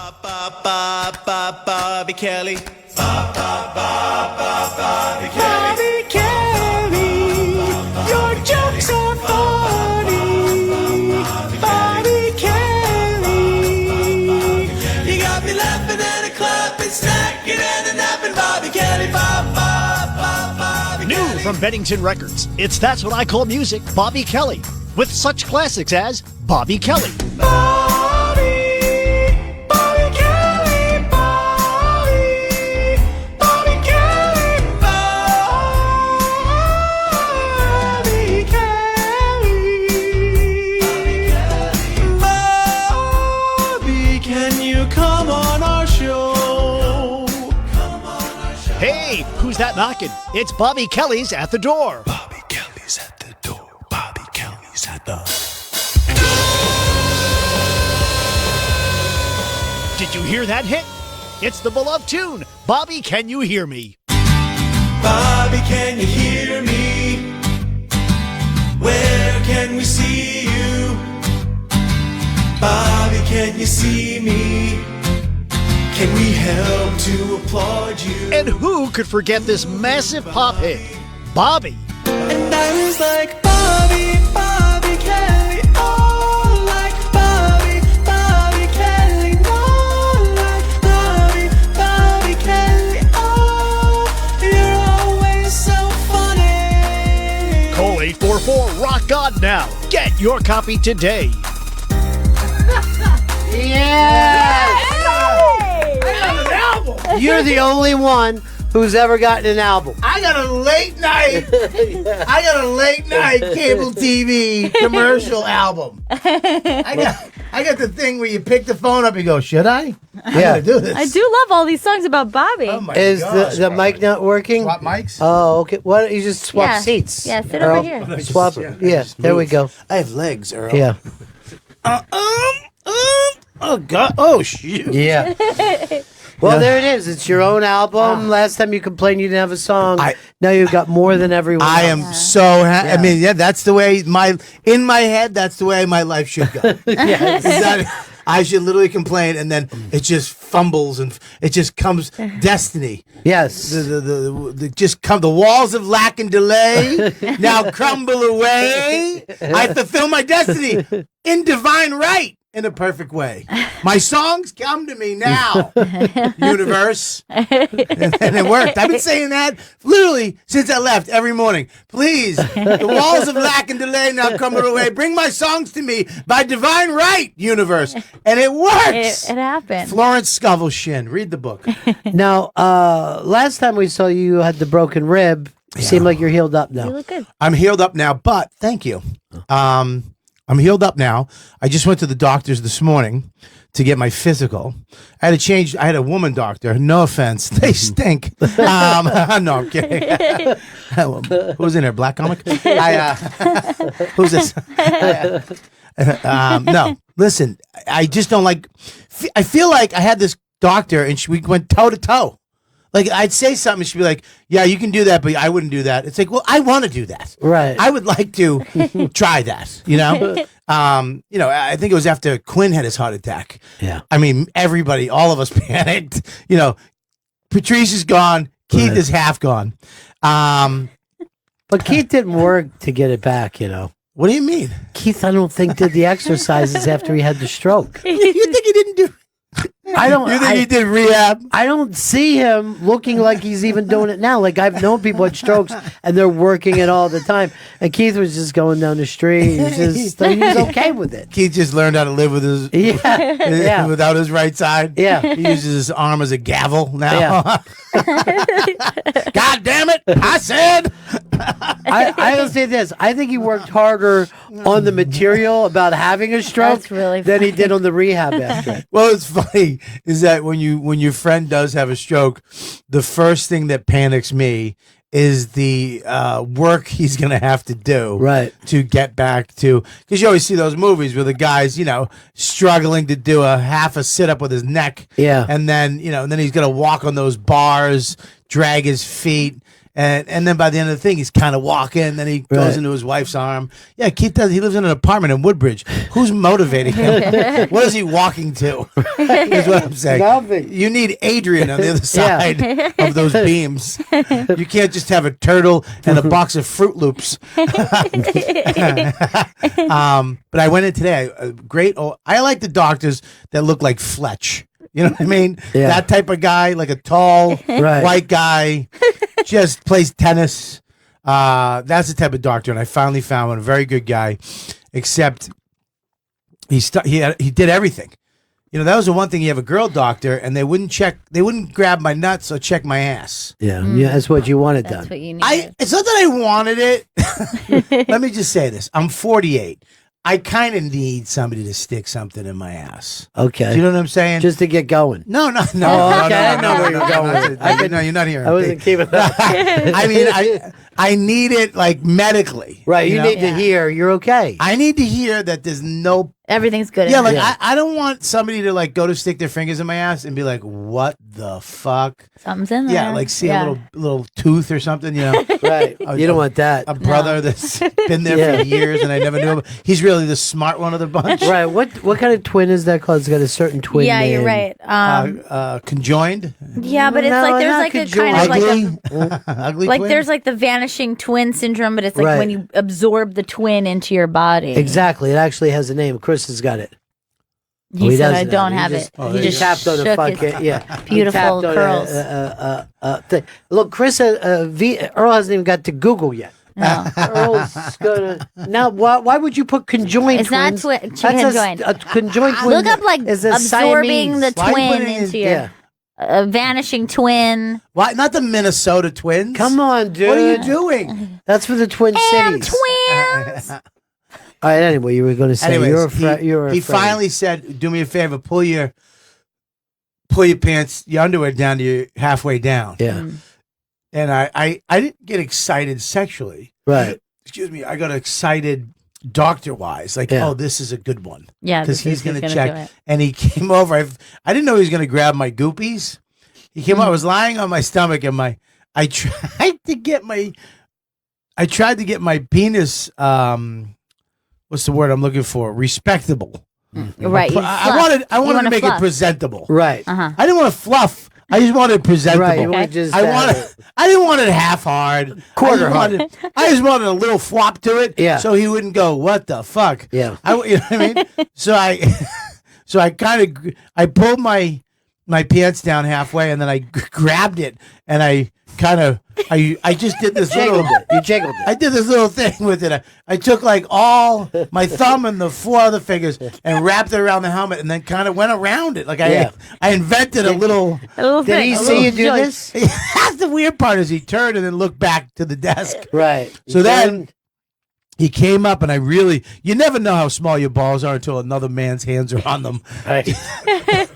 Bobby Kelly. Bobby Kelly. Your jokes are funny. Bobby Kelly. You got me laughing and clapping, snacking and napping. Bobby Kelly. New from Bennington Records. It's That's What I Call Music, Bobby Kelly. With such classics as Bobby Kelly. Hey, who's that knocking? It's Bobby Kelly's at the door. Bobby Kelly's at the door. Bobby Kelly's at the Did you hear that hit? It's the beloved tune, Bobby, Can You Hear Me? Bobby, can you hear me? Where can we see you? Bobby, can you see me? Can we help to applaud you? And who could forget this massive pop hit? Bobby. And I was like, Bobby, Bobby Kelly, oh, like Bobby, Bobby Kelly, no, like Bobby, Bobby Kelly, oh, you're always so funny. Call 844 Rock God now. Get your copy today. Yes! You're the only one who's ever gotten an album. I got a late night. I got a late night cable TV commercial album. I got the thing where you pick the phone up and go, should I? I gotta do this. I do love all these songs about Bobby. Oh my Is gosh, the mic not working? Swap mics? Oh, okay. Why don't you just swap Yeah. seats? Yeah, sit Earl? over here. Swap. Yeah, there we go. I have legs, Earl. Yeah. Oh God. Oh shoot. Yeah. Well, there it is. It's your own album. Last time you complained you didn't have a song. Now you've got more than everyone I else. am so happy. I mean, yeah, that's the way in my head, that's the way my life should go. Yes. I should literally complain, and then it just fumbles, and it just comes destiny. Yes. The walls of lack and delay now crumble away. I fulfill my destiny in divine right. In a perfect way. My songs come to me now, universe. And it worked. I've been saying that literally since I left every morning. Please, the walls of lack and delay now come away. Bring my songs to me by divine right, universe. And it works. It happened. Florence Scovel Shin. Read the book. Now, last time we saw you had the broken rib. You seem like you're healed up now. You look good. I'm healed up now, but thank you. I'm healed up now. I just went to the doctors this morning to get my physical. I had a woman doctor. No offense. They stink. No, I'm kidding. Who's in there? Black comic? Who's this? No, listen, I just don't like, I feel like I had this doctor and we went toe to toe. Like, I'd say something, she'd be like, yeah, you can do that, but I wouldn't do that. It's like, well, I want to do that. Right. I would like to try that, you know? I think it was after Quinn had his heart attack. Yeah. I mean, everybody, all of us panicked. You know, Patrice is gone. Keith is half gone. But Keith didn't work to get it back, you know. What do you mean? Keith, I don't think, did the exercises after he had the stroke. You think he didn't do... I don't. You think he did rehab? I don't see him looking like he's even doing it now. Like, I've known people with strokes and they're working it all the time. And Keith was just going down the street. He's okay with it. Keith just learned how to live with his without his right side. Yeah, he uses his arm as a gavel now. Yeah. God damn it! I said. I will say this. I think he worked harder on the material about having a stroke than he did on the rehab after it. Well, it's funny is that when your friend does have a stroke, the first thing that panics me is the work he's going to have to do to get back to, because you always see those movies where the guy's, struggling to do a half a sit up with his neck. Yeah. And then, and then he's going to walk on those bars, drag his feet. And then by the end of the thing, he's kind of walking. Then he goes into his wife's arm. Yeah, Keith does. He lives in an apartment in Woodbridge. Who's motivating him? What is he walking to? Is what I'm saying. Nothing. You need Adrian on the other side of those beams. You can't just have a turtle and a box of Fruit Loops. But I went in today. I like the doctors that look like Fletch. You know what I mean? Yeah. That type of guy, like a tall white guy, just plays tennis. That's the type of doctor, and I finally found one. A very good guy, except he did everything. You know, that was the one thing. You have a girl doctor, and they wouldn't grab my nuts or check my ass. Yeah, that's what you wanted That's done. what you need. It's not that I wanted it. Let me just say this: I'm 48. I kind of need somebody to stick something in my ass. Okay. Do you know what I'm saying? Just to get going. No. Okay, I know where you're going with it. No, you're not hearing. I wasn't keeping up. I mean, I need it like medically. Right, you know? need to hear you're okay. I need to hear that there's no. Everything's good. Yeah, in like there. I don't want somebody to like go to stick their fingers in my ass and be like, "What the fuck?" Something's in there. Yeah, like see a little tooth or something. You know, Right. You don't want that. a brother that's been there for years and I never knew him. He's really the smart one of the bunch. Right. What kind of twin is that called? It's got a certain twin Yeah, you're name. right. Conjoined, Yeah, but it's No, like there's not like a conjoined. kind of ugly, like a ugly. like twin? there's like the vanishing twin syndrome, but it's like Right. when you absorb the twin into your body. Exactly. It actually has a name. Chris has got it. He he said doesn't I don't have have it. it. He Oh, He there just you go. tapped on a shook fucking his beautiful curls. Thing. Look, Chris, Earl hasn't even got to Google yet. No. Earl's gonna now. Why would you put conjoined It's not twins? conjoined. A conjoined twin. Look up like is a absorbing Siamese. the Why twin put it in- into your Yeah. vanishing twin. Why not the Minnesota Twins? Come on, dude. What are you doing? That's for the Twin And Cities. twins. All right. Anyway, you were going to say Anyways, you're he finally said, "Do me a favor, pull your pants, your underwear down to your halfway down." Yeah. And I didn't get excited sexually. Right. Excuse me. I got excited doctor wise, like, Yeah. oh, this is a good one. Yeah, Because this is- he's going to gonna check. do it. And he came over. I didn't know he was going to grab my goopies. He came over. I was lying on my stomach, and I tried to get my penis. What's the word I'm looking for? Respectable. Right. you I fluff. wanted You to wanna make it fluff. presentable. Right. Uh-huh. I didn't want to fluff. I just wanted it presentable. Right. You Okay. want just I didn't want it half hard. Quarter I just wanted a little flop to it. Yeah. So he wouldn't go, "What the fuck?" Yeah. You know what I mean? So I kind of I pulled my pants down halfway, and then I grabbed it, and I just did this little. Jiggled it. You jiggled it. I did this little thing with it. I took like all my thumb and the 4 other fingers and wrapped it around the helmet, and then kind of went around it. Like Yeah. I invented a little. A little Did thing. he a see little you do joint. this? That's the weird part is he turned and then looked back to the desk. Right. So then he came up, and you never know how small your balls are until another man's hands are on them. Right.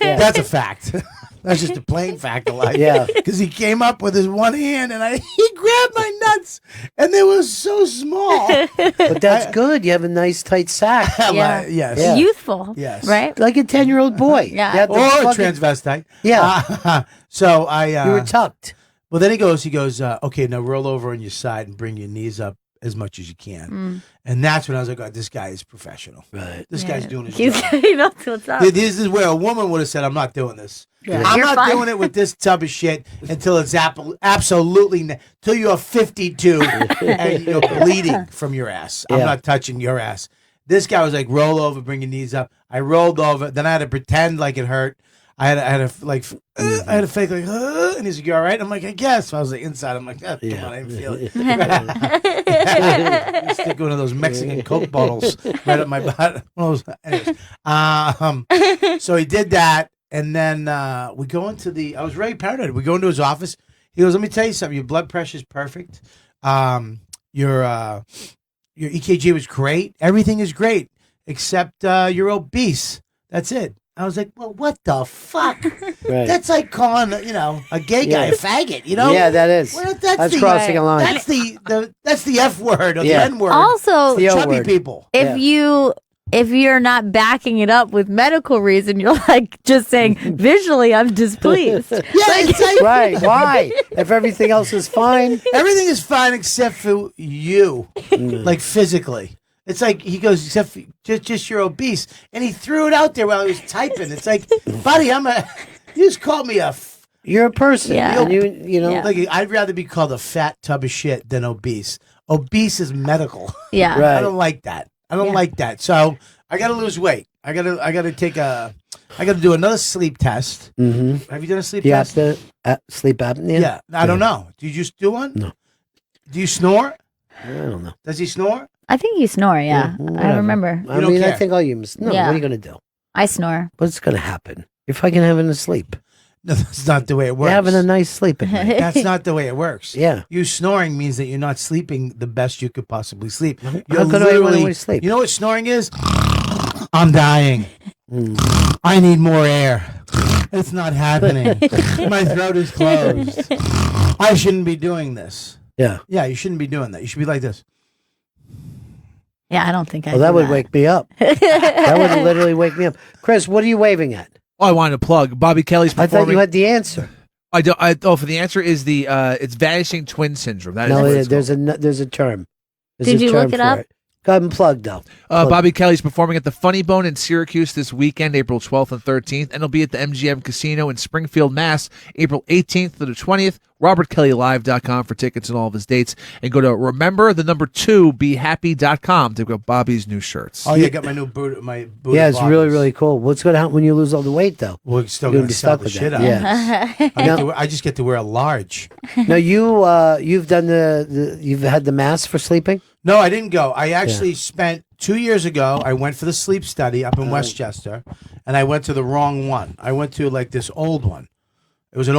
That's a fact. That's just a plain fact of life. Yeah. Because he came up with his one hand, and he grabbed my nuts, and they were so small. But that's good. You have a nice tight sack. Yeah. Yes. Yeah. Youthful. Yes. Right? Like a 10-year-old boy. Yeah. You had the Or a fucking- transvestite. Yeah. So I. You were tucked. Well, then he goes, okay, now roll over on your side and bring your knees up as much as you can. And that's when I was like, oh, this guy is professional. Right. This guy's doing his He's job. he knows what's up. This is where a woman would have said, I'm not doing this. Yeah. I'm You're not fine. doing it with this tub of shit until it's absolutely, till you're 52 and you're bleeding from your ass. I'm Yeah. not touching your ass. This guy was like, roll over, bring your knees up. I rolled over. Then I had to pretend like it hurt. I had to fake like, and he's like, you all right? I'm like, I guess. So I was like, inside, I'm like, oh, come on, I didn't feel it. Stick one of those Mexican Coke bottles right up my butt. Anyways, so he did that, and then we go into I was very paranoid. We go into his office. He goes, let me tell you something. Your blood pressure's perfect. Your EKG was great. Everything is great, except you're obese. That's it. I was like, well, what the fuck? Right. That's like calling, a gay guy a faggot, Yeah, that is. Well, That's the, crossing a line. That's the F word or Yeah. the N word. Also, The O Chubby word. people. if you if you're not backing it up with medical reason, you're like just saying visually I'm displeased. Yeah, it's like, Right? Why? If everything else is fine. everything is fine except for you, like physically. It's like he goes, except for just you're obese, and he threw it out there while he was typing. It's like, buddy, you just called me You're a person. Yeah. And you know. Yeah. like I'd rather be called a fat tub of shit than obese. Obese is medical. Yeah. Right. I don't like that. I don't like that. So I got to lose weight. I got to do another sleep test. Mm-hmm. Have you done a sleep You test? have to sleep apnea. Yeah. I don't know. Do you just do one? No. Do you snore? I don't know. Does he snore? I think you snore, yeah. I whatever. remember. I don't mean, I care. think all humans. No. Yeah. What are you gonna do? I snore. What's gonna happen? You're fucking having a sleep. No, that's not the way it works. You're having a nice sleep at night. That's not the way it works. Yeah. You snoring means that you're not sleeping the best you could possibly sleep. How You're could I literally really sleep? You know what snoring is? I'm dying. I need more air. It's not happening. My throat is closed. I shouldn't be doing this. Yeah. Yeah, you shouldn't be doing that. You should be like this. Yeah, I don't think I Well, do that would wake me up. That would literally wake me up. Chris, what are you waving at? Oh, I wanted to plug Bobby Kelly's I performing. thought you had the answer. For the answer is the it's vanishing twin syndrome. That is No, what it's there's called. a term. There's Did a you term look it for up? Go ahead and plug though. Bobby Kelly's performing at the Funny Bone in Syracuse this weekend, April 12th and 13th, and he'll be at the MGM Casino in Springfield, Mass, April 18th to the 20th. RobertKellyLive.com for tickets and all of his dates, and go to remember2behappy.com to get Bobby's new shirts. Oh, yeah, I got my new boot. Yeah, it's really, really cool. What's going to happen when you lose all the weight, though? We're still You're going be to sell stuck the with shit that. out. Yeah. I just get to wear a large. Now you've done you've had the mask for sleeping. No, I didn't go. I actually spent 2 years ago. I went for the sleep study up in Westchester, and I went to the wrong one. I went to like this old one. It was an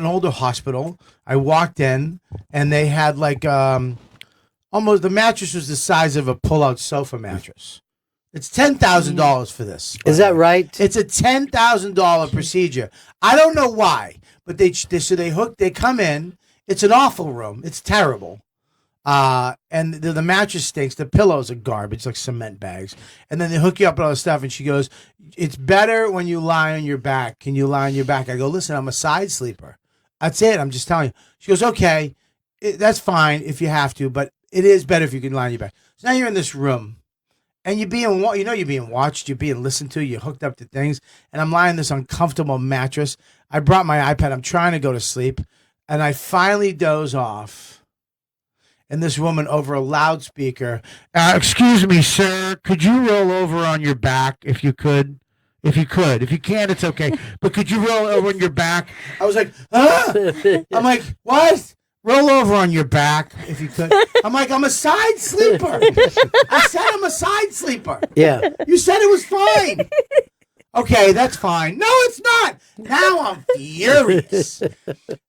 older hospital. I walked in, and they had like almost the mattress was the size of a pull-out sofa mattress. It's $10,000 for this. Is that right? It's a $10,000 procedure. I don't know why, but they come in. It's an awful room. It's terrible. And the mattress stinks. The pillows are garbage, like cement bags. And then they hook you up with all this stuff. And she goes, "It's better when you lie on your back. Can you lie on your back?" I go, "Listen, I'm a side sleeper. That's it. I'm just telling you." She goes, "Okay, that's fine if you have to, but it is better if you can lie on your back." So now you're in this room, and you're being watched, you're being listened to, you're hooked up to things. And I'm lying on this uncomfortable mattress. I brought my iPad. I'm trying to go to sleep, and I finally doze off. And this woman over a loudspeaker, "Excuse me, sir, could you roll over on your back if you could? If you can't, it's okay. But could you roll over on your back?" I was like, "Huh?" I'm like, "What? Roll over on your back if you could." I'm like, "I'm a side sleeper." I said I'm a side sleeper. Yeah. You said it was fine. Okay, that's fine. No, it's not. Now I'm furious.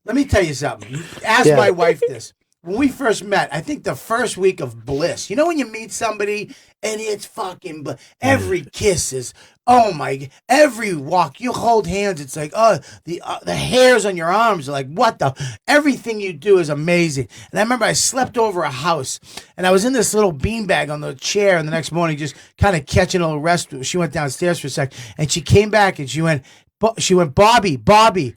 Let me tell you something. Ask my wife this. When we first met, I think the first week of bliss. You know when you meet somebody and it's fucking bliss. Every kiss is, oh my, every walk, you hold hands, it's like, oh, the hairs on your arms are like, what the, everything you do is amazing. And I remember I slept over a house, and I was in this little beanbag on the chair, and the next morning just kind of catching a little rest. She went downstairs for a sec, and she came back, and she went, Bobby.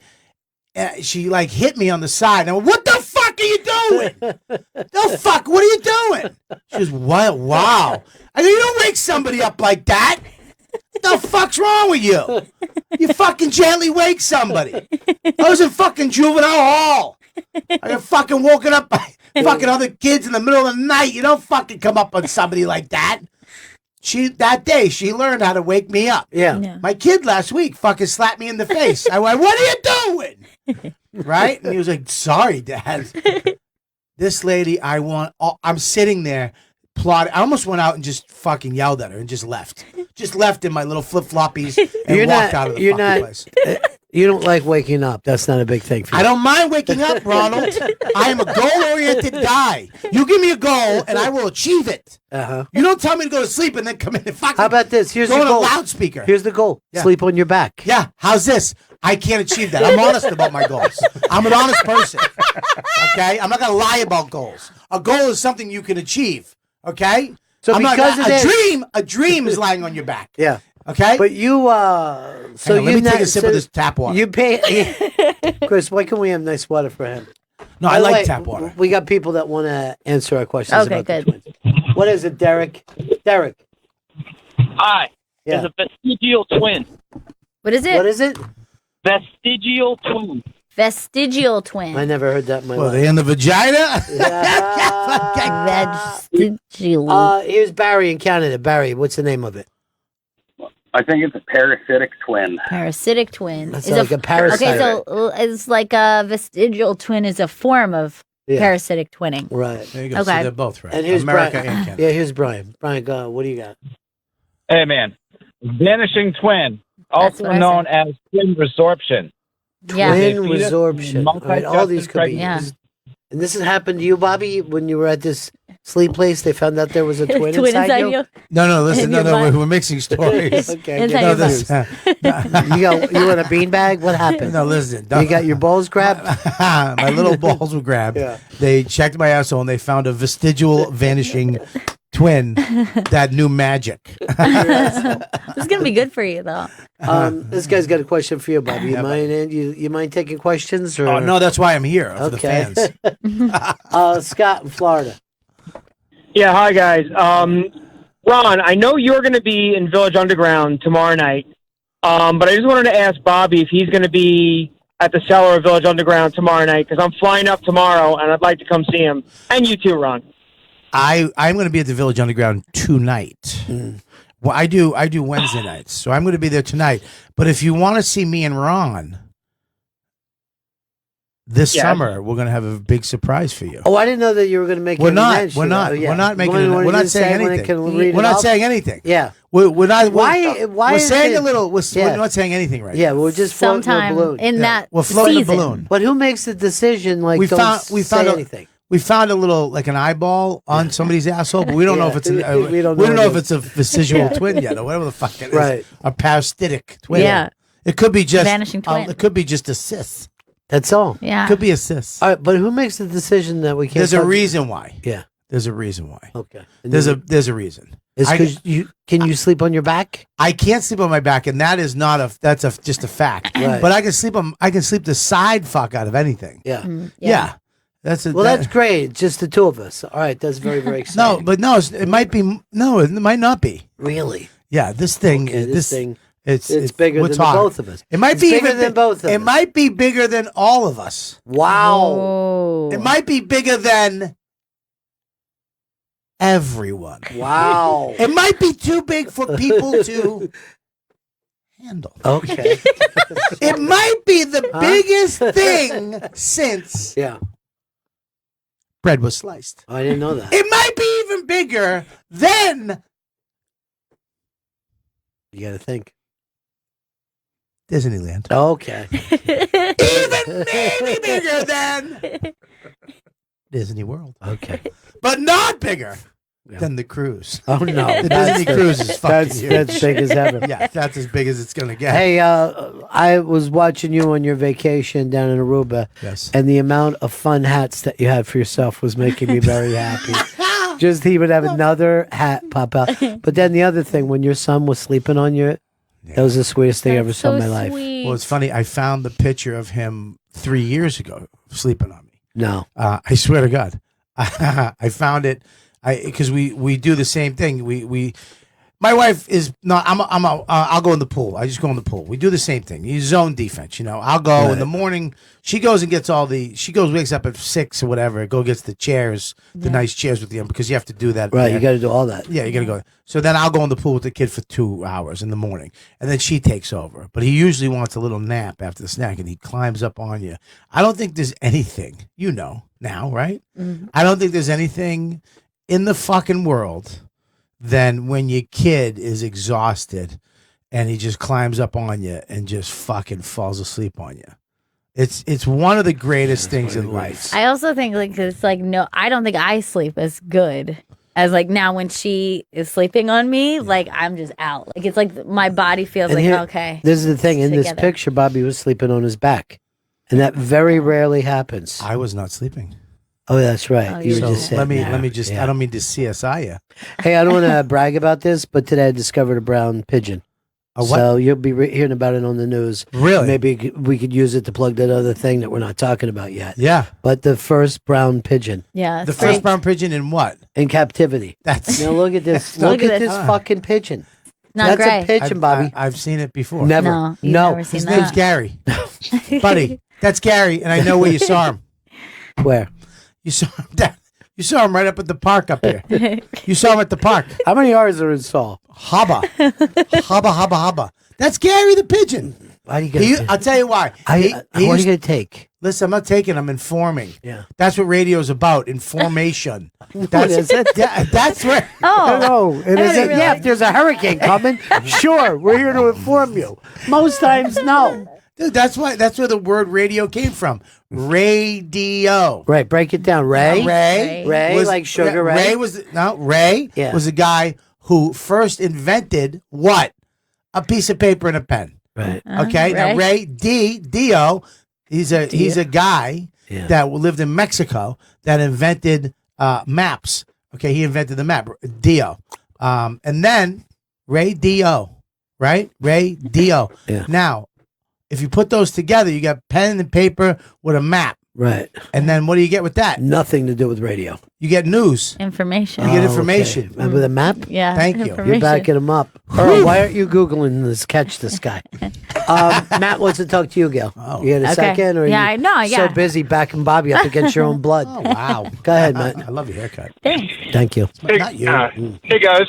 And she like hit me on the side. And I went, "What the fuck are you doing? The fuck? What are you doing?" She goes, "What? Wow." I go, "You don't wake somebody up like that. What the fuck's wrong with you? You fucking gently wake somebody." I was in fucking juvenile hall. I got fucking woken up by fucking other kids in the middle of the night. You don't fucking come up on somebody like that. That day, she learned how to wake me up. Yeah. My kid last week fucking slapped me in the face. I went, "What are you doing?" Right? And he was like, "Sorry, Dad." This lady, I'm sitting there plotting. I almost went out and just fucking yelled at her and just left. Just left in my little flip-floppies and walked out of the fucking place. You don't like waking up. That's not a big thing for you. I don't mind waking up, Ronald. I am a goal-oriented guy. You give me a goal, and I will achieve it. Uh-huh. You don't tell me to go to sleep and then come in and fucking How about this? Here's go the on goal. a loudspeaker. Here's the goal. Yeah. Sleep on your back. Yeah, how's this? I can't achieve that. I'm honest about my goals. I'm an honest person. Okay? I'm not going to lie about goals. A goal is something you can achieve. Okay? So I'm because not, of this, a dream is lying on your back. yeah. Okay. But you, so Hang on, let you me take a sip of this tap water. You pay, Chris. Why can we have nice water for him? No, By I the like way, tap water. We got people that want to answer our questions Okay, about the good. twins. What is it, Derek? Derek. Hi. Yeah. It's a vestigial twin. What is it? What is it? Vestigial twin. Vestigial twin. I never heard that in my Well, life. they in the vagina? Vestigial. Here's Barry in Canada. Barry, what's the name of it? I think it's a parasitic twin. Parasitic twin. That's Is like a parasite. Okay, so it's like a vestigial twin is a form of Yeah. parasitic twinning. Right. There you go. Okay. So they're both right. And here's America Brian. and Canada. Yeah, here's Brian. Brian, go. What do you got? Hey, man. Vanishing twin, That's also what I known as twin resorption. Yeah. Twin Fetus, resorption. All right, all these could be. Yeah. And this has happened to you, Bobby, when you were at this sleep place. They found out there was a twin, Twin inside you? No, listen, In no, your no, butt. we're mixing stories. Okay, Inside get your no, butt. this, you want a beanbag? What happened? no, listen. You got your balls grabbed? My little balls were grabbed. Yeah. They checked my asshole and they found a vestigial vanishing twin that knew magic. This is gonna be good for you though. This guy's got a question for you, Bobby. You mind? You mind taking questions? Or? Oh no, that's why I'm here for the Okay. fans. Scott in Florida. Yeah, hi, guys. Ron, I know you're going to be in Village Underground tomorrow night, but I just wanted to ask Bobby if he's going to be at the cellar of Village Underground tomorrow night, because I'm flying up tomorrow, and I'd like to come see him. And you too, Ron. I'm going to be at the Village Underground tonight. Well, I do Wednesday nights, so I'm going to be there tonight. But if you want to see me and Ron this Yes. summer, we're going to have a big surprise for you. Oh, I didn't know that you were going to make. We're an not. event We're shoot. not. Oh, yeah. We're not making. When- when We're you not saying say when it anything. can read We're it not off? saying anything. Yeah. We're not. Why? Why We're is saying it, a little. We're Yeah. not saying anything right Yeah, now. we're just floating a Sometime balloon. in that We're floating season. a balloon. But who makes the decision? Like, We don't found say a, anything. We found a little like an eyeball on somebody's asshole, but we don't know if it's We don't we don't know know what if it's a vestigial twin yet or whatever the fuck it is. Right. A parasitic twin. Yeah. It could be just Vanishing twin. it could be just a cis. That's all. Yeah. It could be a cis. All right, but who makes the decision that we can't? There's a talk- reason why. Yeah. There's a reason why. Okay. There's a reason. It's I- because you can you sleep on your back? I can't sleep on my back, and that is not just a fact. Right. But I can sleep the side fuck out of anything. Yeah. Yeah. That's Well, that's great. It's just the two of us. All right, that's very very exciting. no, but no, it might be no, it might not be. Really, Yeah, this thing, Okay, this thing, it's bigger we're than the talking. both of us. It might It's be bigger even than both of It us. might be bigger than all of us. Wow. Oh. It might be bigger than everyone. Wow. It might be too big for people to handle. Okay. It might be the biggest thing since Yeah. bread was sliced. I didn't know that. It might be even bigger than You got to think. Disneyland. Okay. Even maybe bigger than Disney World. Okay. But not bigger Yeah. than the cruise. Oh no. The Disney cruise is fucking huge. That's big as ever. Yeah, that's as big as it's going to get. Hey, I was watching you on your vacation down in Aruba, Yes. and the amount of fun hats that you had for yourself was making me very happy. Just he would have another hat pop out. But then the other thing, when your son was sleeping on you, that was the sweetest thing I ever saw in my life. Well, it's funny. I found the picture of him 3 years ago sleeping on me. No. I swear to God, I found it. Because we do the same thing. My wife is not. I'll go in the pool. I just go in the pool. We do the same thing. You zone defense. I'll go in the morning. She goes and gets wakes up at 6 or whatever. Go gets the chairs, the nice chairs with the because you have to do that. Right, there. you got to do all that. Yeah, you got to go. So then I'll go in the pool with the kid for 2 hours in the morning, and then she takes over. But he usually wants a little nap after the snack, and he climbs up on you. I don't think there's anything, now, right? Mm-hmm. I don't think there's anything in the fucking world than when your kid is exhausted and he just climbs up on you and just fucking falls asleep on you. It's one of the greatest things in life. I also think it's no, I don't think I sleep as good as now when she is sleeping on me. I'm just out. It's my body feels And here- okay. This is the thing. In this Together. picture, Bobby was sleeping on his back, and that very rarely happens. I was not sleeping. Oh, that's right. Oh, you yeah. were just So saying let me just. Yeah. I don't mean to CSI you. Hey, I don't want to brag about this, but today I discovered a brown pigeon. A what? So you'll be hearing about it on the news. Really? Maybe we could use it to plug that other thing that we're not talking about yet. Yeah. But the first brown pigeon Yeah. The it's first great. brown pigeon in what? in captivity. That's. Now look at this. Look look at at this. this fucking pigeon. Not That's gray. a pigeon, Bobby. I've seen it before. Never. No, you've No. never seen His that. name's Gary. Buddy, that's Gary, and I know where you saw him. Where? You saw him. You saw him right up at the park up here. You saw him at the park. How many R's are in Saul? Hubba. Hubba. That's Gary the pigeon. Why do you get? I'll tell you why. What are you gonna take? Listen, I'm not taking. I'm informing. Yeah. That's what radio's about. Information. That's is it? That's where. Oh, No, it I isn't. didn't Yeah, realize. if there's a hurricane coming, sure, we're here to inform you. Most times, no. Dude, that's why. That's where the word radio came from. Radio. Right, break it down. Ray, Was- like Sugar Ray. Ray was Yeah. was the guy who first invented what? A piece of paper and a pen. Right. Okay, now Ray. Dio, he's a guy Yeah. that lived in Mexico that invented maps. Okay, he invented the map, Dio, and then Ray Dio, right? Ray Dio. Yeah. Now, if you put those together, you got pen and paper with a map, Right. and then what do you get with that? Nothing to do with radio. You get news. information. You get Oh, information. okay. With a map? Yeah. Thank you. You're You're information. backing him up. Earl, why aren't you Googling this? Catch this guy. Matt wants to talk to you, Gail. Oh. You got a Okay. second? Or Yeah, you I know, yeah. so busy backing Bobby up against your own blood. Oh wow! Go ahead, Matt. I love your haircut. Thanks. Thank you. Not you. Hey guys.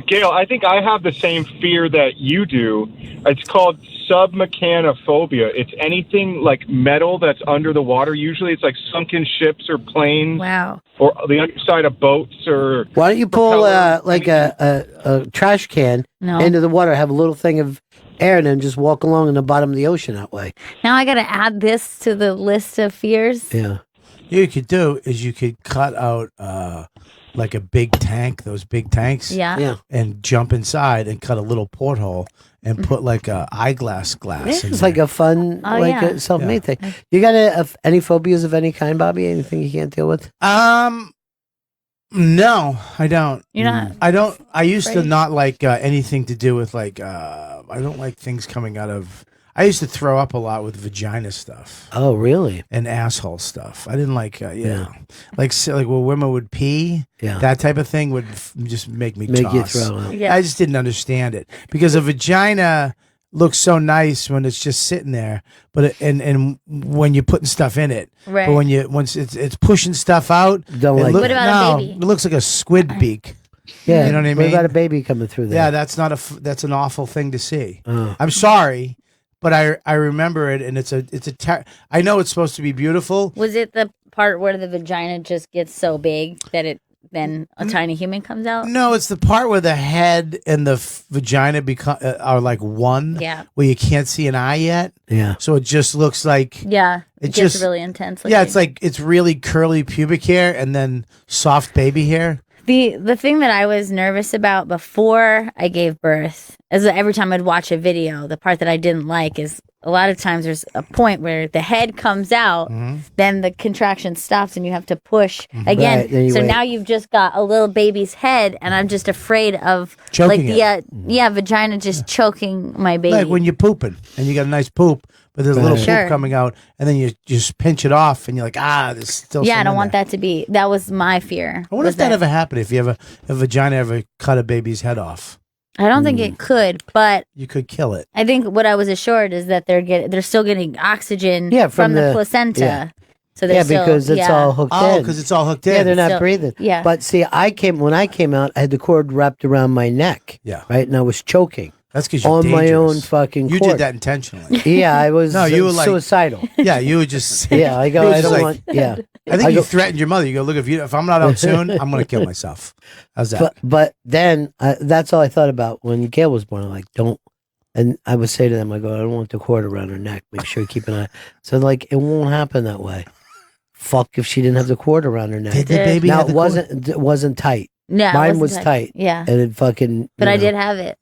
Gail, I think I have the same fear that you do. It's called submechanophobia. It's anything like metal that's under the water. Usually it's like sunken ships or planes Wow. or the underside of boats or... Why don't you pull propeller, like a trash can No. into the water, have a little thing of air, and then just walk along in the bottom of the ocean that way? Now I got to add this to the list of fears. Yeah. You could do is you could cut out like a big tank, those big tanks, Yeah. Yeah. and jump inside and cut a little porthole and put like a eyeglass glass. in It's there. like a fun, Oh, like yeah. a self-made thing. You got any phobias of any kind, Bobby? Anything you can't deal with? No, I don't. You're not. I don't. I used to afraid? not like anything to do with like. I don't like things coming out of. I used to throw up a lot with vagina stuff Oh, really? and asshole stuff. I didn't like. Yeah. Like where women would pee. Yeah. That type of thing would just make me Make you toss. throw up. Yeah. I just didn't understand it because a vagina looks so nice when it's just sitting there, but and when you're putting stuff in it, Right. but once it's pushing stuff out, Don't it like What about a no, baby? It looks like a squid beak. Yeah. You know what I What mean? about a baby coming through there? Yeah, that's not that's an awful thing to see. Oh. I'm sorry, but I remember it, and it's a I know it's supposed to be beautiful. Was it the part where the vagina just gets so big that it then a tiny human comes out? No, it's the part where the head and the vagina are like one. Yeah. Where you can't see an eye yet. Yeah. So it just looks like Yeah. It It gets just- really intense. yeah, it's like it's really curly pubic hair and then soft baby hair. The thing that I was nervous about before I gave birth is that every time I'd watch a video, the part that I didn't like is a lot of times there's a point where the head comes out, Mm-hmm. then the contraction stops and you have to push again. Right, then you so wait. now you've just got a little baby's head and I'm just afraid of Choking like the vagina just choking my baby. Like when you're pooping and you got a nice poop, but there's a little Right. Sure. poop coming out, and then you just pinch it off, and you're like, there's still. yeah, I some don't in want there. that to be. That was my fear. I wonder was if that ever happened. If you ever a vagina ever cut a baby's head off, I don't think it could, but you could kill it. I think what I was assured is that they're still getting oxygen Yeah, from from the the- placenta. yeah. So they're Yeah, still, because it's all hooked Oh, in. because it's all hooked in. Yeah, they're not So- breathing. yeah. But see, when I came out, I had the cord wrapped around my neck. Yeah. Right, and I was choking That's because you're on my dangerous. own fucking You cord. did that intentionally. Yeah, I was. No, you were like- suicidal. Yeah, you would just. Yeah, I go. you were I just don't like- want. Yeah, I think I you go- threatened your mother. You go, look, if I'm not out soon, I'm going to kill myself. How's that? but then that's all I thought about when Gail was born. I'm like, don't. And I would say to them, I go, I don't want the cord around her neck. Make sure you keep an eye. So like, it won't happen that way. Fuck if she didn't have the cord around her neck. Did the baby Now have the cord? it wasn't tight. No, it Mine wasn't was tight. Yeah, And it fucking. but you I know, did have it.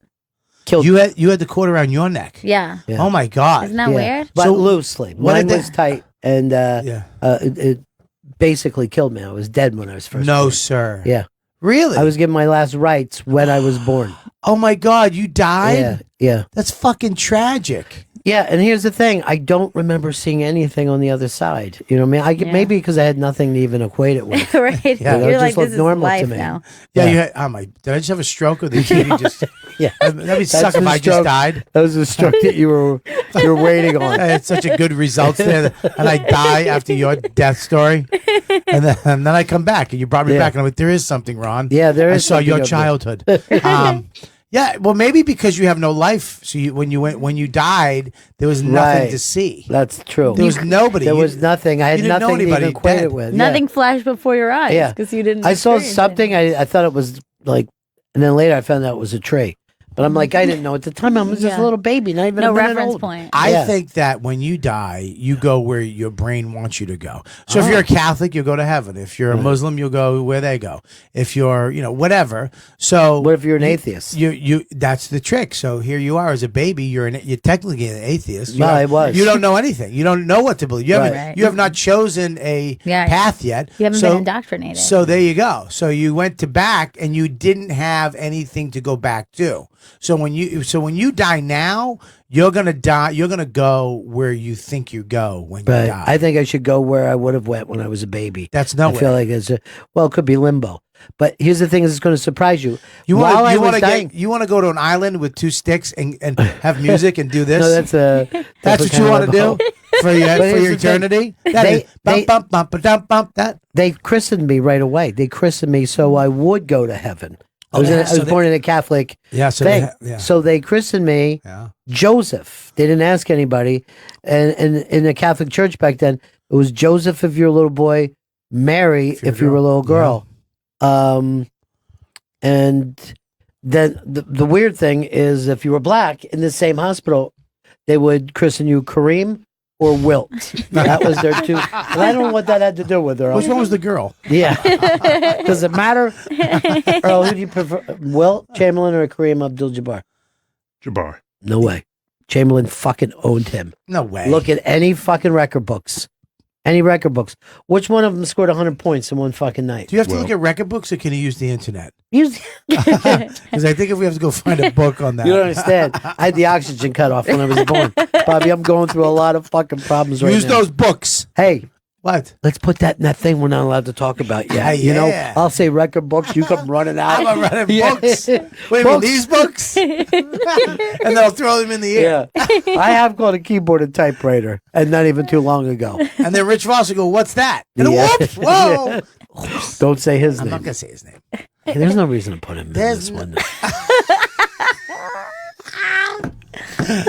killed. You had the cord around your neck. Yeah, Yeah. Oh my god. isn't that Yeah. weird? But So, loosely. what Mine did was they- tight, and Yeah. it basically killed me. I was dead when I was first No, born. sir. Yeah. Really? I was given my last rites when I was born. Oh my God, you died? Yeah, yeah. That's fucking tragic. Yeah, and here's the thing. I don't remember seeing anything on the other side. You know what I mean? Yeah. Maybe because I had nothing to even equate it with. right. Yeah, You're it like, just looked this is normal to life me. now. Yeah, Yeah. you had, oh my, did I just have a stroke or the TV just, Yeah. that'd be suck if the I just stroke. died. That was the stroke that you were waiting on. I had such a good results there, and I die after your death story, and then I come back, and you brought me Yeah. back, and I'm like, there is something, Ron. Yeah, there I is saw something your up there. childhood. Yeah, well, maybe because you have no life, so when you died, there was nothing Right. to see. That's true. There was nobody. There You- was nothing. I had you didn't know nothing to even anybody equate dead. it with. Nothing flashed before your eyes Yeah. because you didn't. I saw experience something. I thought it was like, and then later I found out it was a tree. But I'm like, I didn't know at the time. I was just Yeah. a little baby, not even No a minute reference old. point. I Yeah. think that when you die, you go where your brain wants you to go. So if Oh. you're a Catholic, you'll go to heaven. If you're a Muslim, you'll go where they go. If you're, whatever. So What if you're an atheist? You that's the trick. So here you are as a baby. You're technically an atheist. You No, don't- I was. You don't know anything. You don't know what to believe. You haven't. Right. You have not chosen a Yeah. path yet. You haven't so, been indoctrinated. So there you go. So you went to back, and you didn't have anything to go back to. So when you die now, you're gonna die. You're gonna go where you think you go when you Right. die. I think I should go where I would have went when I was a baby. That's I nowhere. feel like it could be limbo. But here's the thing: is it's going to surprise you. You While I was want to dying, you want to go to an island with two sticks and have music and do this. no, that's That's what you want to do for your But here's the thing. eternity. That They- is bump bump bump ba-dum, bump that. They christened me right away. They christened me so I would go to heaven. I was, Oh, yeah, I was so born in a Catholic Yeah. So thing. yeah. So they christened me Yeah. Joseph. They didn't ask anybody. And in the Catholic Church back then, it was Joseph if you're a little boy, Mary if you were a little girl. And then the weird thing is if you were black in the same hospital, they would christen you Kareem or Wilt. That was their two. And I don't know what that had to do with her. Which one was the girl? Yeah. Does it matter? Earl, who do you prefer? Wilt Chamberlain or Kareem Abdul-Jabbar? Jabbar. No way. Chamberlain fucking owned him. No way. Look at any fucking record books. Any record books. Which one of them scored 100 points in one fucking night? Do you have to look at record books or can you use the internet? Use- Because I think if we have to go find a book on that. You don't understand. I had the oxygen cut off when I was born. Bobby, I'm going through a lot of fucking problems right Use now. those books. Hey, What? let's put that in that thing we're not allowed to talk about yet. Yeah, You know, yeah. I'll say record books. You come running out. I'm running Yeah. books. Wait a minute, Books. these books? And they'll throw them in the air. Yeah. I have got a keyboard and typewriter, and not even too long ago. And then Rich Vos will go, what's that? And Yeah. whoops, whoa. Don't say his I'm name. not going to say his name. Hey, there's no reason to put him in There's this one.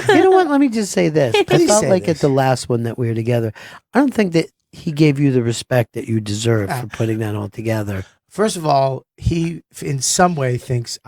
You know what? Let me just say this. I Please felt say like this. at the last one that we were together, I don't think that he gave you the respect that you deserve for putting that all together. First of all, he in some way thinks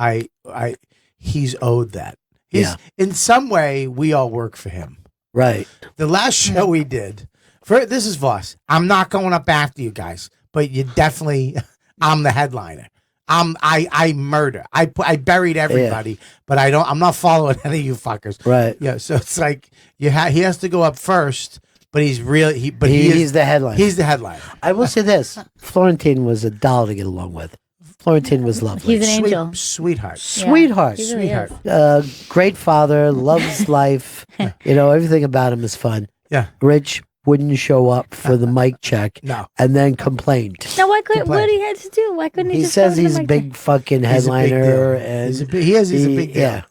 he's owed that. Yeah. In some way, we all work for him. Right. The last show we did, this is Voss. I'm not going up after you guys, but you definitely, I'm the headliner. I murder. I buried everybody, but I'm not following any of you fuckers. Right. Yeah. So it's like he has to go up first, but he's really He's the headliner. He's the headliner. I will say this. Florentine was a doll to get along with. Florentine was lovely. He's an angel. Sweetheart. Sweetheart. he really is. Sweetheart. Great father, loves life. You know, everything about him is fun. Yeah. Rich wouldn't show up for the mic check No. and then complained. Now, what did Complain. he had to do? Why couldn't he? He just says go to the he's a mic big fucking He's a big headliner, deal. and He's a big deal. Yeah,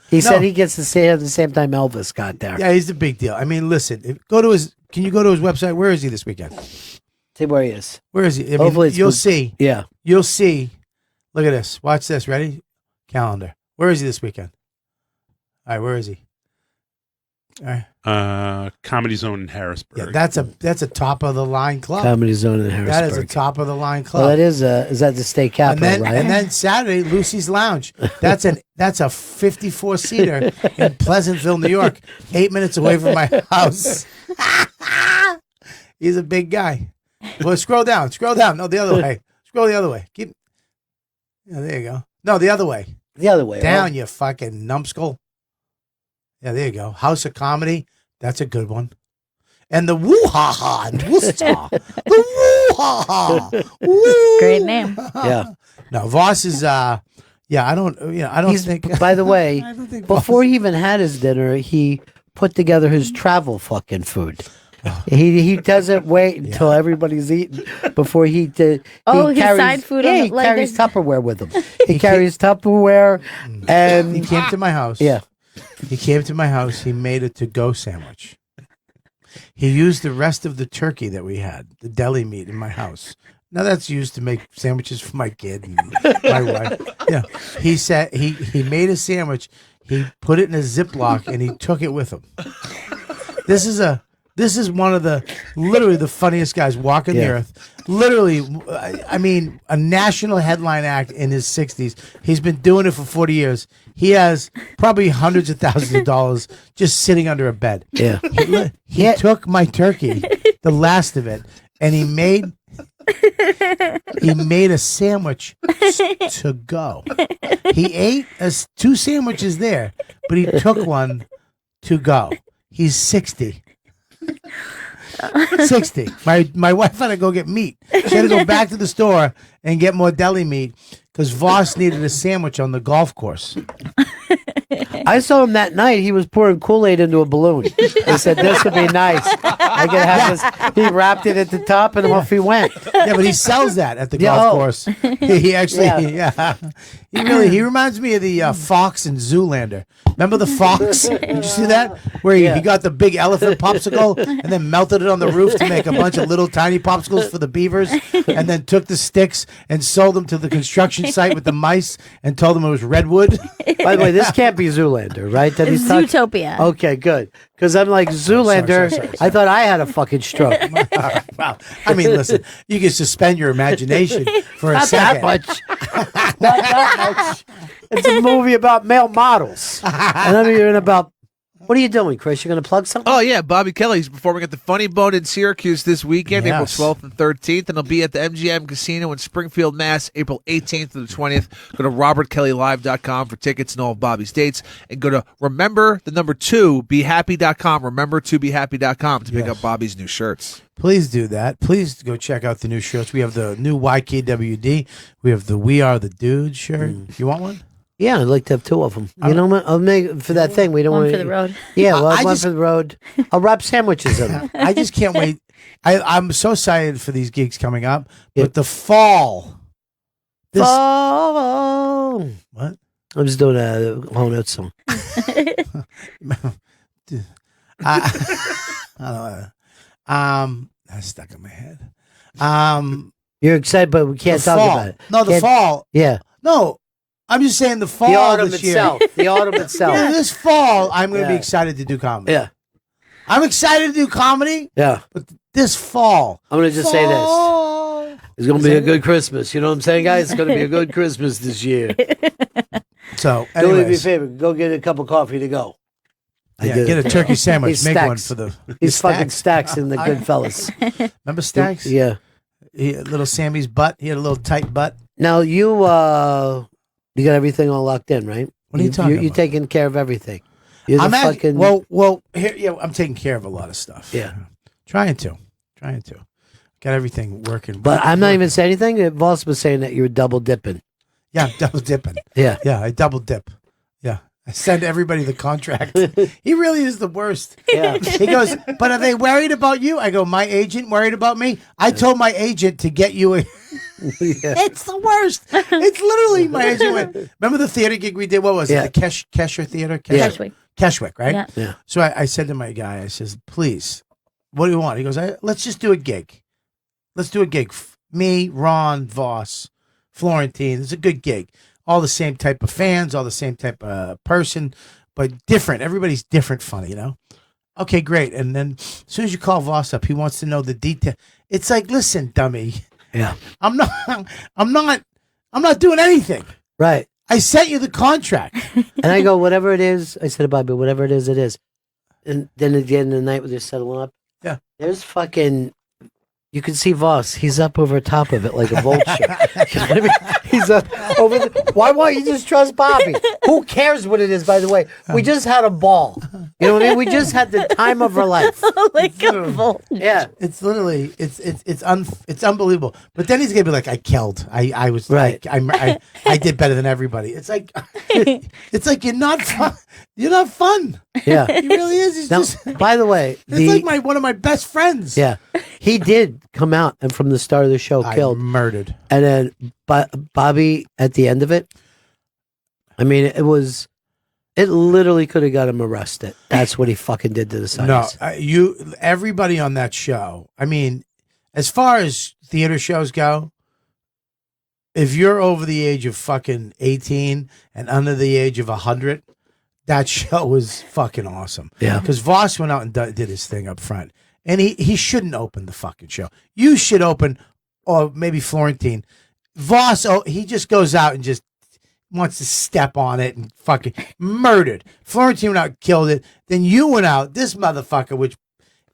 he said he gets to stay at the same time Elvis got there. Yeah, he's a big deal. I mean, listen, can you go to his website? Where is he this weekend? See where he is. Where is he? I mean, Hopefully it's you'll good. see. Yeah, You'll see. Look at this. Watch this. Ready? Calendar. Where is he this weekend? All right, where is he? All right. Comedy Zone in Harrisburg. Yeah, that's a top of the line club. Comedy Zone in Harrisburg. That is a top of the line club. Well, that is that the state capital, right? And then Saturday, Lucy's Lounge. That's a 54 seater in Pleasantville, New York, 8 minutes away from my house. He's a big guy. Well, scroll down. No, the other way. Scroll the other way. Yeah, there you go. No, the other way. The other way. Down, you fucking numbskull. Yeah, there you go. House of Comedy. That's a good one. And the Woo Ha Ha in Worcester. The Woo Woo-ha! Woo! Great name. Yeah. No, Vos is. I don't. I don't think. By the way, I don't think before Vos- he even had his dinner, he put together his travel fucking food. He doesn't wait until everybody's eaten before he did. Oh, his side food Yeah, on the- he like carries this- Tupperware with him. He carries Tupperware, and He came to my house. yeah. He came to my house. He made a to-go sandwich. He used the rest of the turkey that we had, the deli meat in my house. Now that's used to make sandwiches for my kid and my wife. Yeah. He said he made a sandwich. He put it in a Ziploc and he took it with him. This is one of literally the funniest guys walking the earth. Literally, I mean, a national headline act in his 60s. He's been doing it for 40 years. He has probably hundreds of thousands of dollars just sitting under a bed. Yeah. He took my turkey, the last of it, and he made a sandwich to go. He ate two sandwiches there, but he took one to go. He's 60. 60. My wife had to go get meat. She had to go back to the store and get more deli meat because Voss needed a sandwich on the golf course. I saw him that night. He was pouring Kool-Aid into a balloon. He said, "This would be nice. I could have this." He wrapped it at the top, and off he went. Yeah, but he sells that at the golf course. He actually, he reminds me of the fox in Zoolander. Remember the fox? Did you see that? Where he got the big elephant popsicle and then melted it on the roof to make a bunch of little tiny popsicles for the beavers, and then took the sticks and sold them to the construction site with the mice and told them it was redwood. By the way, this can't be Zoolander, right? That he's talking- Zootopia. Okay, good. Because I'm like, Zoolander, sorry. I thought I had a fucking stroke. Wow. I mean, listen, you can suspend your imagination for a Not second. that much. Not that much. It's a movie about male models. And I'm hearing about, what are you doing, Chris? You're going to plug something? Oh, yeah. Bobby Kelly's performing at the Funny Bone in Syracuse this weekend, April Yes. 12th and 13th. And he'll be at the MGM Casino in Springfield, Mass, April 18th to the 20th. Go to robertkellylive.com for tickets and all of Bobby's dates. And go to behappy.com, remember2behappy.com to pick up Bobby's new shirts. Please do that. Please go check out the new shirts. We have the new YKWD. We have the We Are the Dudes shirt. You want one? Yeah, I'd like to have two of them. You know what? I'll make for that thing. We don't One want for the road. Yeah, well, I one just- for the road. I'll wrap sandwiches in them. I just can't wait. I'm so excited for these gigs coming up. But the fall. Oh, What? I'm just doing a whole note song. I don't know. That's stuck in my head. You're excited, but we can't The talk fall. about it. No, the Can't- fall. Yeah, No, I'm just saying the fall the autumn this year. itself. The autumn itself. Yeah, this fall, I'm going to be Yeah. excited to do comedy. Yeah, I'm excited to do comedy, yeah. but this fall. I'm gonna just say this. Fall. It's gonna be a good Christmas. You know what I'm saying, guys? It's gonna be a good Christmas this year. So, Do me a anyways, favor. Go get a cup of coffee to go. I yeah, did get it. a turkey sandwich. He's Make one Stacks. for the He's fucking Stacks. Stacks in the Goodfellas. Remember Stacks? Yeah. Little Sammy's butt. He had a little tight butt. Now you got everything all locked in, right? What are you talking You're about? taking care of everything. You're I'm the actually, fucking well, here, I'm taking care of a lot of stuff. Yeah. Trying to. Got everything working. But I'm not even saying anything. Voss was saying that you're double dipping. Yeah, I'm double dipping. Yeah. Yeah, I double dip. Yeah. I send everybody the contract. He really is the worst. Yeah. He goes, but are they worried about you? I go, my agent worried about me? I told my agent to get you a... It's the worst. It's literally my agent went, remember the theater gig we did? What was Yeah. it? The Kesher Theater? Keswick. Keswick, right? Yeah. Yeah. So I said to my guy, I says, please, what do you want? He goes, let's just do a gig. Let's do a gig. Me, Ron, Voss, Florentine. It's a good gig. All the same type of fans, all the same type of person, but different. Everybody's different funny, you know? Okay, great. And then as soon as you call Voss up, he wants to know the detail. It's like, listen, dummy. Yeah. I'm not doing anything. Right. I sent you the contract. And I go, whatever it is, I said to Bobby, whatever it is, it is. And then at the end of the night when they're settling up, Yeah. there's fucking, you can see Voss. He's up over top of it like a vulture. You know what I mean? He's over. Why won't you just trust Bobby? Who cares what it is? By the way, we just had a ball. You know what I mean? We just had the time of our life. Like a bolt. Yeah, It's literally it's unbelievable. But then he's gonna be like, I killed. I was Right. I did better than everybody. It's like you're not fun. You're not fun. yeah. He really is. He's Now, just. by the way, It's like one of my best friends. yeah, he did come out and from the start of the show I killed, murdered. and then Bobby at the end of it. I mean, it literally could have got him arrested. That's what he fucking did to the No, sides. everybody on that show. I mean, as far as theater shows go, if you're over the age of fucking 18 and under the age of 100, that show was fucking awesome. Yeah. Because Voss went out and did his thing up front. And he shouldn't open the fucking show. You should open, or maybe Florentine. Voss, he just goes out and just wants to step on it and fucking murdered. Florentine went out and killed it. Then you went out, this motherfucker, which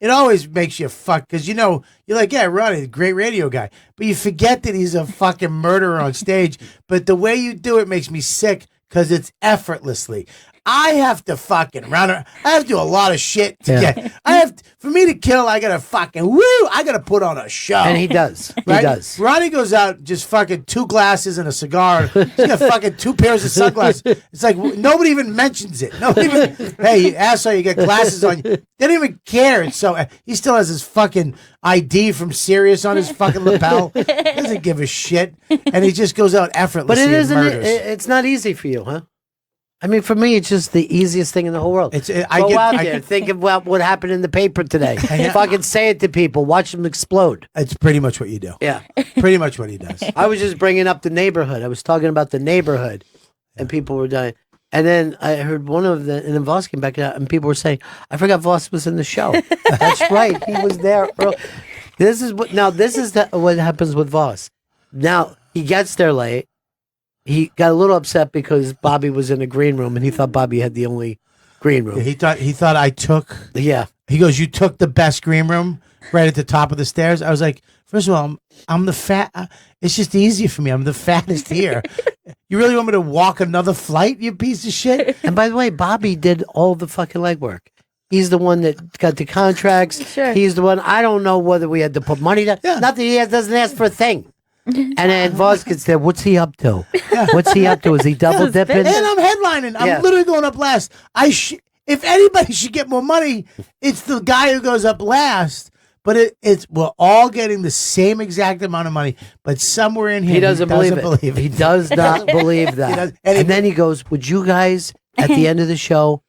it always makes you fuck, because you're like, yeah, Ronnie, great radio guy. But you forget that he's a fucking murderer on stage. But the way you do it makes me sick because it's effortlessly. I have to fucking I have to do a lot of shit to get. For me to kill, I gotta fucking I gotta put on a show. And he does. Right? He does. Ronnie goes out just fucking 2 glasses and a cigar. He's got fucking 2 pairs of sunglasses. It's like nobody even mentions it. Nobody even. Hey, you asshole, you got glasses on. They don't even care. It's so he still has his fucking ID from Sirius on his fucking lapel. He doesn't give a shit, and he just goes out effortlessly. But it isn't. and murders. It's not easy for you, huh? I mean, for me, it's just the easiest thing in the whole world. Go out there, think about what happened in the paper today. Fucking say it to people. Watch them explode. It's pretty much what you do. Yeah. Pretty much what he does. I was just bringing up the neighborhood. I was talking about the neighborhood, and people were dying. And then I heard and then Voss came back out, and people were saying, I forgot Voss was in the show. That's right. He was there early. This is what happens with Voss. Now, he gets there late. He got a little upset because Bobby was in the green room, and he thought Bobby had the only green room. Yeah, he thought I took. Yeah. He goes, you took the best green room right at the top of the stairs. I was like, first of all, I'm the fat. It's just easier for me. I'm the fattest here. You really want me to walk another flight, you piece of shit? And by the way, Bobby did all the fucking legwork. He's the one that got the contracts. Sure. He's the one. I don't know whether we had to put money down. Yeah. Nothing. He doesn't ask for a thing. And then Voss gets there. What's he up to? What's he up to? Is he double dipping? And I'm headlining. I'm Yeah. literally going up last. If anybody should get more money, it's the guy who goes up last. But we're all getting the same exact amount of money. But somewhere in here, He doesn't believe it. He does not believe He that. does- And then he goes, would you guys, at the end of the show,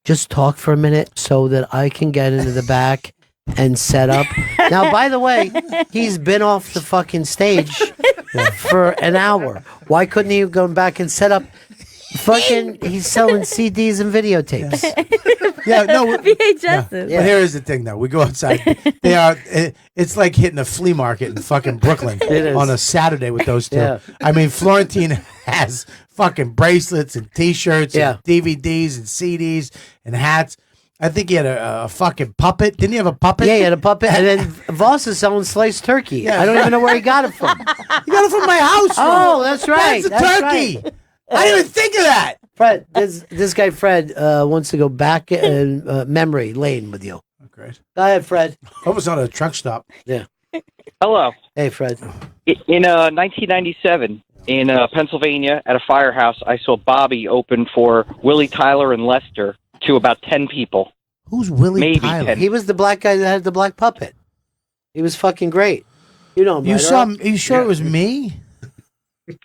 just talk for a minute so that I can get into the back and set up? Now, by the way, he's been off the fucking stage for an hour. Why couldn't he have gone back and set up? Fucking, he's selling CDs and videotapes. Yeah, no. VHSs. But here is the thing, though. We go outside. It's like hitting a flea market in fucking Brooklyn is. on a Saturday with those two. Yeah. I mean, Florentine has fucking bracelets and T-shirts Yeah. and DVDs and CDs and hats. I think he had a fucking puppet. Didn't he have a puppet? Yeah, he had a puppet. And then Voss is selling sliced turkey. Yeah. I don't even know where he got it from. You got it from my house. Oh, that's right. That's a turkey. right. I didn't even think of that. Fred, this guy Fred wants to go back in memory lane with you. Great. Go ahead, Fred. I was on a truck stop. Yeah. Hello. Hey, Fred. In 1997, in Pennsylvania, at a firehouse, I saw Bobby open for Willie Tyler and Lester to about 10 people. Who's Willie Maybe Tyler? 10. He was the black guy that had the black puppet. He was fucking great. You know him, You right, saw Earl? him? Are you sure it was me?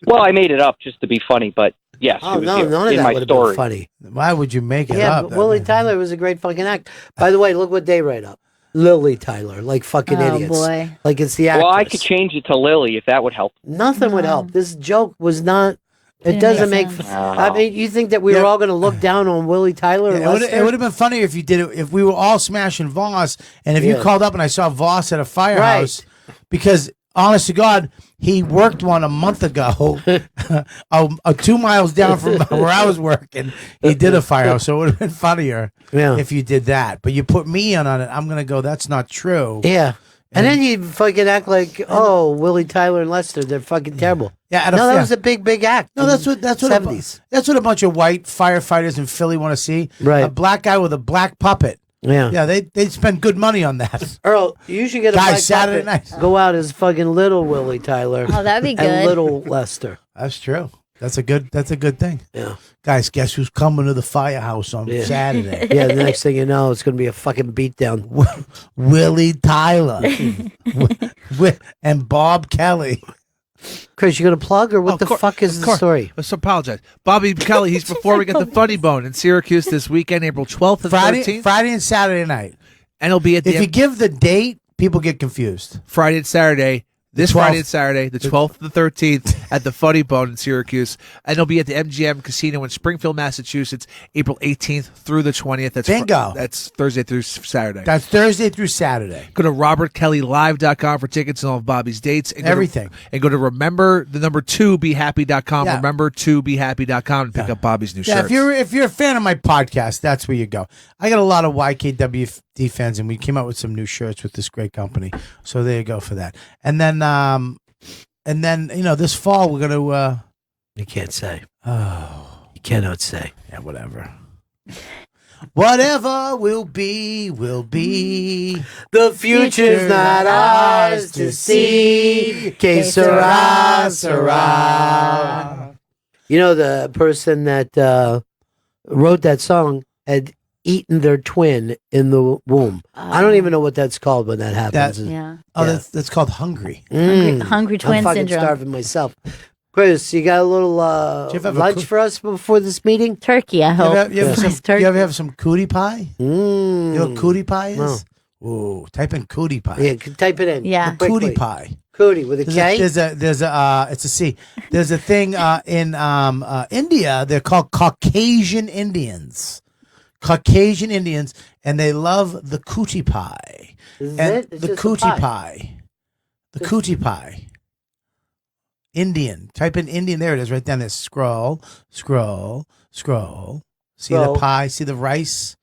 Well, I made it up just to be funny, but yes, Oh, it was no, you, none of in that my would have been story. funny. Why would you make it Yeah, up? but Willie Tyler was a great fucking act. By the way, look what they write up. Lily Tyler, like fucking Oh, idiots. boy. Like it's the actress. Well, I could change it to Lily if that would help. Nothing would help. This joke was not. It Didn't doesn't make make. sense. I mean, you think that we were all going to look down on Willie Tyler? Yeah, it would have been funnier if you did it. If we were all smashing Voss, and if you Yeah. called up and I saw Voss at a firehouse, because honest to God, he worked one a month ago, 2 miles down from where I was working. He did a firehouse, so it would have been funnier Yeah. if you did that. But you put me on it. I'm gonna go. That's not true. Yeah. And then you fucking act like, oh, Willie Tyler and Lester, they're fucking terrible. Yeah, no, that was a big act. No, that's what 70s. That's what a bunch of white firefighters in Philly want to see. Right. A black guy with a black puppet. Yeah. Yeah, they spend good money on that. Earl, you should get a Guys, black Saturday puppet. night. Go out as fucking little Willie Tyler. Oh, that'd be good. And little Lester. That's true. That's a good thing. Yeah. Guys, guess who's coming to the firehouse on Saturday? Yeah, the next thing you know, it's going to be a fucking beatdown. Willie Tyler and Bob Kelly. Chris, you going to plug or what the fuck is the story? Let's apologize. Bobby Kelly, he's performing at the Funny Bone in Syracuse this weekend, April 12th and 13th. Friday and Saturday night. And it'll be at the If you give the date, people get confused. Friday and Saturday. This Friday and Saturday, the 12th and the 13th, at the Funny Bone in Syracuse. And it'll be at the MGM Casino in Springfield, Massachusetts, April 18th through the 20th. That's Bingo. That's Thursday through Saturday. That's Thursday through Saturday. Go to robertkellylive.com for tickets and all of Bobby's dates. And Everything. And go to remember2behappy.com, Yeah. remember2behappy.com and pick up Bobby's new Yeah, shirts. if you're a fan of my podcast, that's where you go. I got a lot of YKWd fans, and we came out with some new shirts with this great company. So there you go for that. And then this fall we're gonna. You can't say. Oh, you cannot say. Yeah, whatever. Whatever will be, will be. The future's not ours to see. Que sera, sera. You know, the person that wrote that song had eaten their twin in the womb. I don't even know what that's called when that happens. That's called hungry. Hungry twin I'm fucking syndrome. starving myself. Chris, you got a little you ever have a lunch for us before this meeting? Turkey, I hope. You ever have some cootie pie? Mm. You know what cootie pie is? No. Ooh, type in cootie pie. Yeah, type it in. Yeah. quickly. Cootie pie. Cootie with a K? It's a C. There's a thing in India. They're called Caucasian Indians. Caucasian Indians, and they love the cootie pie. This is And it? It's the just a cootie pie. pie. The cootie pie. Indian. Type in Indian. There it is, right down there. Scroll. See Scroll. the pie. See the rice.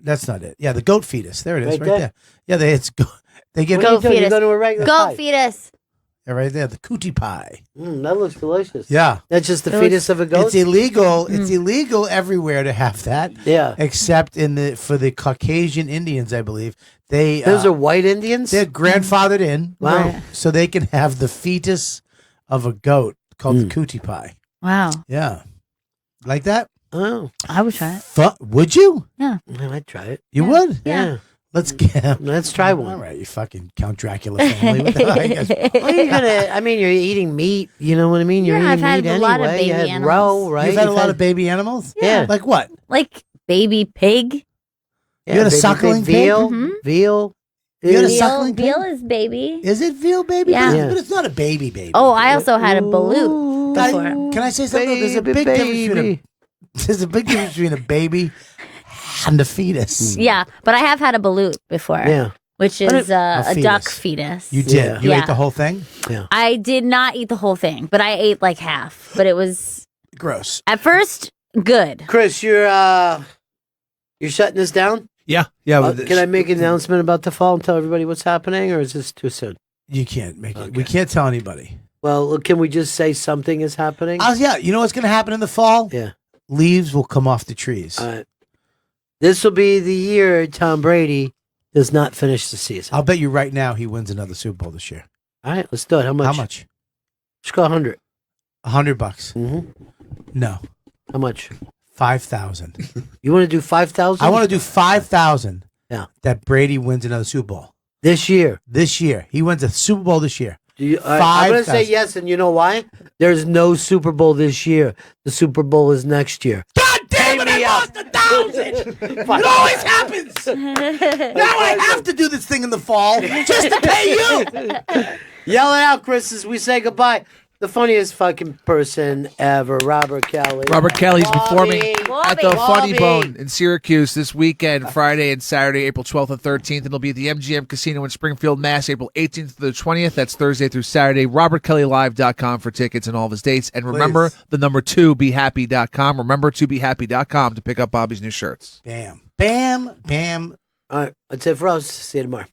That's not it. Yeah, the goat fetus. There it is, Right right there. Yeah, they get What are you Goat doing? You fetus. go to a regular Goat pie. fetus. yeah, right there. The cootie pie. That looks delicious. Yeah. That's just the It fetus of a goat? It's illegal. It's illegal everywhere to have that. Yeah. Except for the Caucasian Indians, I believe. Those are white Indians? They're grandfathered in. Wow. Right, so they can have the fetus of a goat called the cootie pie. Wow. Yeah. Like that? Oh. I would try it. Would you? Yeah. I'd try it. You would? Yeah. Let's get. Let's try one. All right, you fucking Count Dracula family. What the hell, I guess. Well, you're gonna. I mean, you're eating meat. You know what I mean? You're Yeah, I've eating had meat a anyway. lot of baby you had animals. roe, right? You've had a lot of baby animals? Yeah. Like what? Like baby pig. Yeah, You had a baby suckling pig? veal. Mhm. Veal. You had a is- suckling pig? Veal is baby. Is it veal baby? Yeah. Yeah. But it's not a baby baby. Oh, I also had a balut Guys, before. can I say something? There's a Baby, big difference between baby. there's a big difference between a baby and a fetus. Yeah, but I have had a balut before. Yeah. Which What is a a duck fetus. fetus. You did. Yeah. You Yeah. ate the whole thing? I did not eat the whole thing, but I ate like half. But it was Gross. at first good. Chris, you're shutting this down. Yeah. But Can I make an announcement about the fall and tell everybody what's happening, or is this too soon? You can't make it. We can't tell anybody. Well, look, can we just say something is happening? Yeah, you know what's going to happen in the fall? Yeah. Leaves will come off the trees. All right. This will be the year Tom Brady does not finish the season. I'll bet you right now he wins another Super Bowl this year. All right, let's do it. How much? How much? Let's go 100. $100. Mm-hmm. No. How much? 5,000. You want to do 5,000? I want to do 5,000. Yeah. That Brady wins another Super Bowl This year. this year. He wins a Super Bowl this year. I'm going to say 5,000. yes, and you know why? There's no Super Bowl this year. The Super Bowl is next year. God damn it! I lost 1,000. It always happens. Now I have to do this thing in the fall just to pay you. Yell it out, Chris, as we say goodbye. The funniest fucking person ever, Robert Kelly. Robert Kelly's performing Bobby. at the Funny Bobby. Bone in Syracuse this weekend, Friday and Saturday, April 12th and 13th. And it'll be at the MGM Casino in Springfield, Mass, April 18th to the 20th. That's Thursday through Saturday. RobertKellyLive.com for tickets and all of his dates. And remember, the number 2behappy.com. Remember 2behappy.com to pick up Bobby's new shirts. Bam. Bam. Bam. All right, that's it for us. See you tomorrow.